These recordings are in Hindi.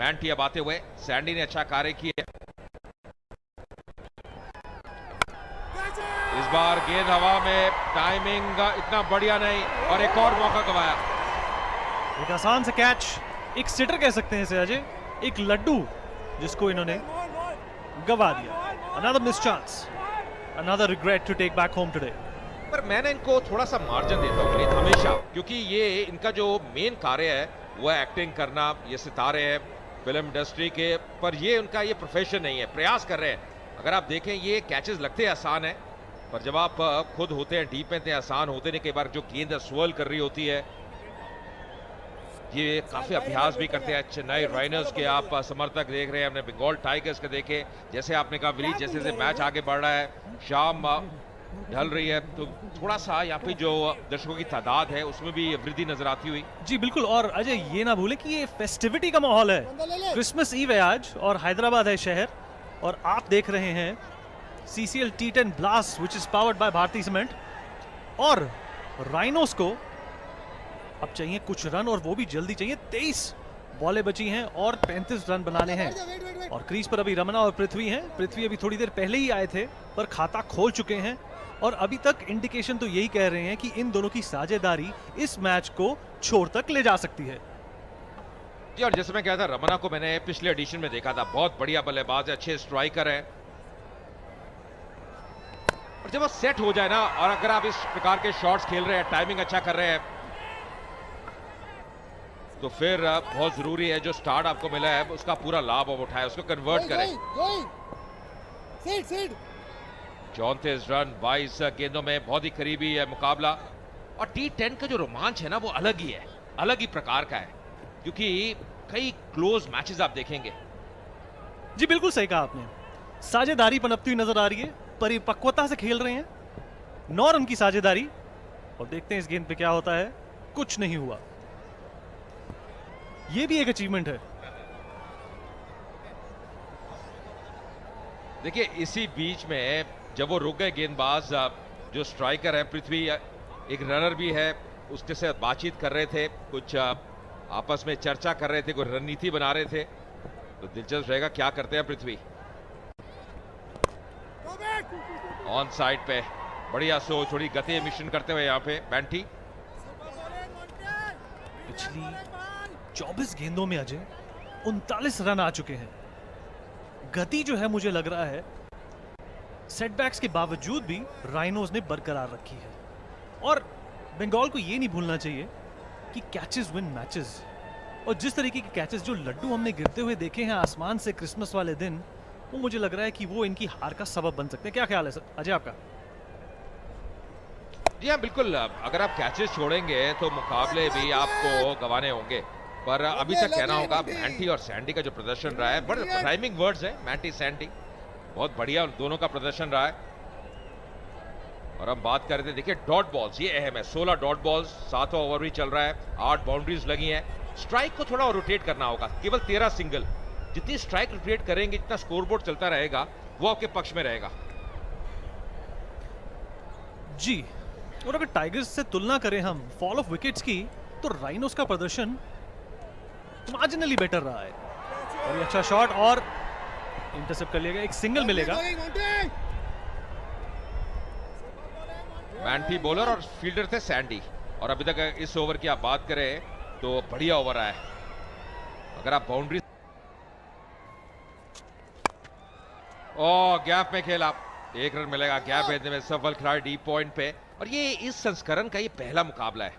मैंटी अब आते हुए, सैंडी ने अच्छा कार्य किया। इस बार गेंद हवा में, टाइमिंग इतना बढ़िया नहीं और एक और मौका गवाया। एक आसान से कैच, एक सिटर कह सकते हैं इसे अजय, एक लड्डू जिसको इन्होंने गवा दिया। Another missed chance, another regret to take back home today. पर मैंने इनको थोड़ा सा मार्जिन देता हूँ हमेशा, क्योंकि ये इनका जो मेन कार्य है वो है एक्टिंग करना। ये सितारे हैं फिल्म इंडस्ट्री के, पर ये उनका ये प्रोफेशन नहीं है। प्रयास कर रहे हैं। अगर आप देखें ये कैचेस लगते हैं आसान है, पर जब आप खुद होते हैं डीप में, आसान होते नहीं। कई बार जो गेंद स्वर्ल कर रही होती है, ये काफी अभ्यास भी करते हैं। चेन्नई राइनर्स के आप समर्थक देख रहे हैं, हमने बंगाल टाइगर्स के देखे। जैसे आपने कहा विलीज, जैसे जैसे मैच आगे बढ़ रहा है, शाम ढल रही है, तो थोड़ा सा यहाँ पे जो दर्शकों की तादाद है उसमें भी वृद्धि नजर आती हुई। जी बिल्कुल, और अजय ये ना भूले कि ये फेस्टिविटी का माहौल है। क्रिसमस ईव है आज और हैदराबाद है शहर, और आप देख रहे हैं CCL T10 blast which is powered by भारतीय सीमेंट। और राइनोस को अब चाहिए कुछ रन, और वो भी जल्दी चाहिए। 23 बॉलें बची हैं और 35 रन बनाने हैं। और क्रीज पर अभी रमना और पृथ्वी हैं। पृथ्वी अभी थोड़ी देर पहले ही आए थे, पर खाता खोल चुके हैं, और अभी तक इंडिकेशन तो यही कह रहे हैं कि इन दोनों की साझेदारी इस मैच को छोर तक ले जा सकती है। जी, और जैसे मैं कहा था, रमना को मैंने पिछले एडिशन में देखा था, बहुत बढ़िया बल्लेबाज है, अच्छे स्ट्राइकर है। और जब वो सेट हो जाए ना, और अगर आप इस प्रकार के शॉट्स खेल रहे हैं, टाइमिंग अच्छा कर रहे हैं, तो फिर बहुत जरूरी है जो स्टार्ट आपको मिला है उसका पूरा लाभ आप उठाए, उसको कन्वर्ट करें। 34 रन 22 गेंदों में, बहुत ही करीबी है मुकाबला। और T10 का जो रोमांच है ना, वो अलग ही है, अलग ही प्रकार का है, क्योंकि कई क्लोज मैचेस आप देखेंगे। जी बिल्कुल सही कहा आपने, साझेदारी पनपती हुई नजर आ रही है, परिपक्वता से खेल रहे हैं। 9 रन की साझेदारी, और देखते हैं इस गेंद पे क्या होता है। कुछ नहीं हुआ, ये भी एक अचीवमेंट है। देखिए इसी बीच में जब वो रुक गए गेंदबाज, जो स्ट्राइकर है पृथ्वी, एक रनर भी है, उसके साथ बातचीत कर रहे थे, कुछ आपस में चर्चा कर रहे थे, कोई रणनीति बना रहे थे। तो दिलचस्प रहेगा क्या करते हैं पृथ्वी। ऑन साइड पे बढ़िया सो थोड़ी गति मिशन करते हुए यहाँ पे मैंटी। पिछली 24 गेंदों में अजय 39 रन आ चुके हैं। गति जो है मुझे लग रहा है सेटबैक्स के बावजूद भी राइनोज ने बरकरार रखी है। और बंगाल को ये नहीं भूलना चाहिए कि कैचेस विन मैचेस, और जिस तरीके के कैचेस जो लड्डू हमने गिरते हुए देखे हैं आसमान से क्रिसमस वाले दिन, वो मुझे लग रहा है कि वो इनकी हार का सबब बन सकते हैं। क्या ख्याल है सर अजय आपका? जी हाँ बिल्कुल, अगर आप कैचेस छोड़ेंगे तो मुकाबले भी आपको गंवाने होंगे। पर अभी तक कहना होगा मैंटी और सैंडी का जो प्रदर्शन रहा है, बड़े राइमिंग वर्ड्स है, मैंटी सैंडी, बहुत बढ़िया उन दोनों का प्रदर्शन रहा है। और हम बात कर रहे थे, देखिए डॉट बॉल्स, ये अहम है। 16 डॉट बॉल्स, 7वां ओवर भी चल रहा है, 8 बाउंड्रीज लगी हैं। स्ट्राइक को थोड़ा रोटेट करना होगा, केवल 13 सिंगल। जितनी स्ट्राइक रोटेट करेंगे, जितना स्कोरबोर्ड चलता रहेगा, वो आपके पक्ष में रहेगा। जी, और अगर टाइगर्स से तुलना करें हम फॉल ऑफ विकेट्स की, तो राइनोस का प्रदर्शन मार्जिनली बेटर रहा है। और ये अच्छा शॉट, और इंटरसेप्ट कर लिया गया, एक सिंगल मिलेगा। मैंटी बॉलर और फील्डर थे सैंडी। और अभी तक इस ओवर की आप बात करें तो बढ़िया ओवर आया है। अगर आप बाउंड्री गैप में खेला, 1 रन मिलेगा। गैप भेजने में सफल खिलाड़ी डीप पॉइंट पे। और ये इस संस्करण का ये पहला मुकाबला है,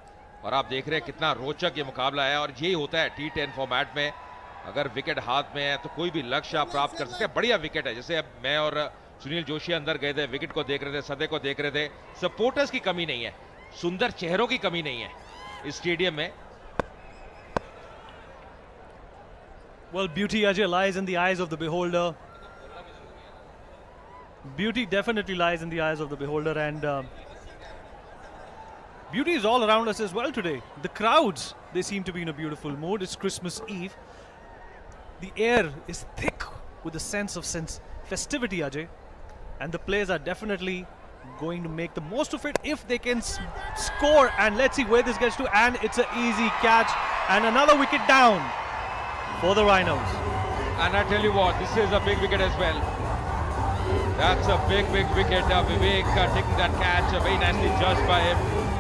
और आप देख रहे हैं कितना रोचक ये मुकाबला है। और यही होता है T10 फॉर्मेट में, अगर विकेट हाथ में है तो कोई भी लक्ष्य आप प्राप्त कर सकते हैं। बढ़िया विकेट है, जैसे अब मैं और सुनील जोशी अंदर गए थे, विकेट को देख रहे थे, सदे को देख रहे थे। सपोर्टर्स की कमी नहीं है, सुंदर चेहरों की कमी नहीं है इस स्टेडियम में। Well, beauty Ajay lies in the eyes of the beholder. Beauty definitely lies in the eyes of the beholder, and beauty is all around us as well today. The crowds, they seem to be in a beautiful mood. It's Christmas Eve. The air is thick with a sense of festivity, Ajay, and the players are definitely going to make the most of it if they can score. And let's see where this gets to, and it's an easy catch and another wicket down. for the Rhinos. And I tell you what, this is a big wicket as well. That's a big wicket. Vivek taking that catch, very nicely judged by him.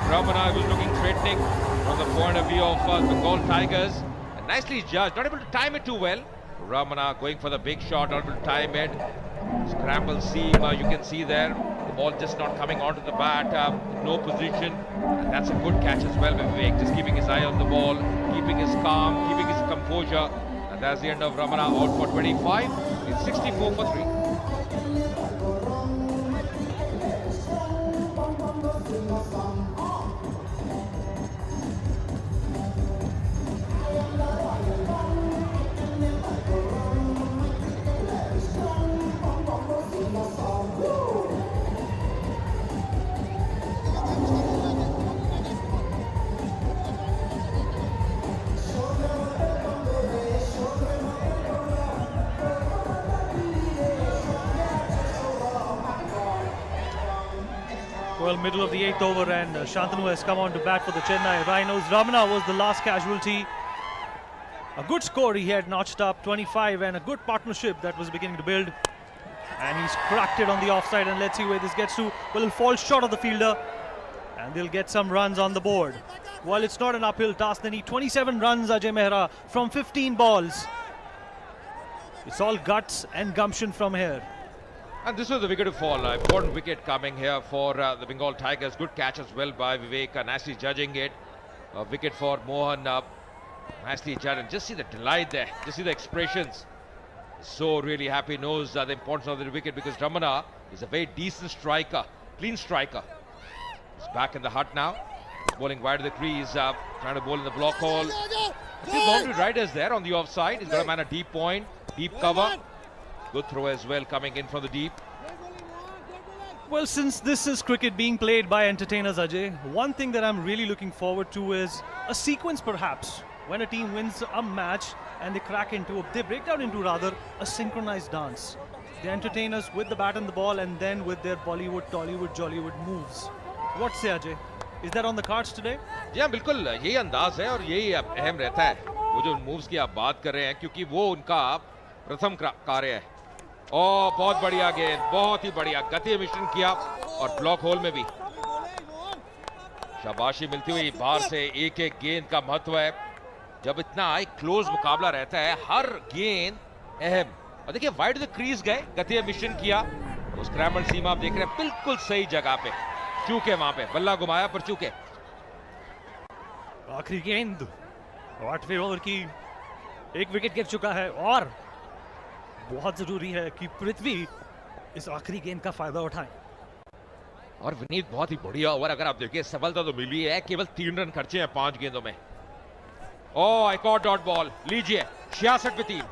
Ramana was looking threatening from the point of view of Bengal Tigers. And nicely judged, not able to time it too well. Ramana going for the big shot, not able to time it. Scramble seam, you can see there. The ball just not coming onto the bat, no position. And that's a good catch as well by Vivek, just keeping his eye on the ball, keeping his calm, keeping his composure. And that's the end of Ramana, out for 25. It's 64 for 3. Well, middle of the 8th over, and Shantanu has come on to bat for the Chennai Rhinos. Ramana was the last casualty. A good score he had notched up, 25, and a good partnership that was beginning to build. And he's cracked it on the offside, and let's see where this gets to. Well, it'll fall short of the fielder, and they'll get some runs on the board. Well, it's not an uphill task. They need 27 runs, Ajay Mehra, from 15 balls. It's all guts and gumption from here. And this was the wicket to fall. Important wicket coming here for the Bengal Tigers. Good catch as well by Vivek, nicely judging it. A wicket for Mohan, nicely judged. And just see the delight there. Just see the expressions. So really happy, knows the importance of the wicket, because Ramana is a very decent striker, clean striker. He's back in the hut now. He's bowling wide of the crease, trying to bowl in the block hole. A few boundary riders there on the offside. He's got a man a deep point, deep cover. Good throw as well coming in from the deep. Well, since this is cricket being played by entertainers, Ajay, one thing that I'm really looking forward to is a sequence perhaps when a team wins a match and they break down into rather a synchronized dance. The entertainers with the bat and the ball, and then with their Bollywood, Tollywood, Jollywood moves. What say, Ajay? Is that on the cards today? जी हाँ, बिल्कुल यही अंदाज है और यही अहम रहता है, वो जो मूव्स की आप बात कर रहे हैं, क्योंकि वो उनका प्रथम कार्य है। ओ बहुत बढ़िया गेंद, बहुत ही बढ़िया गति मिश्रण किया और ब्लॉक होल में भी शाबाशी मिलती हुई बाहर से। एक एक गेंद का महत्व है, जब इतना क्लोज मुकाबला रहता है, हर गेंद अहम। और देखिए वाइड द क्रीज गए, गति मिश्रण किया, तो स्क्रैम्बल सीम आप देख रहे हैं बिल्कुल सही जगह पे, चूके वहां पे बल्ला घुमाया पर चूके। आखिरी गेंद 8वें ओवर की, एक विकेट गिर चुका है और बहुत जरूरी है कि पृथ्वी इस आखिरी गेंद का फायदा उठाएं। और विनीत बहुत ही बढ़िया ओवर, अगर आप देखिए सफलता तो मिली है, केवल 3 रन खर्चे हैं 5 गेंदों में। ओ एक और डॉट बॉल, लीजिए 66 पे 3।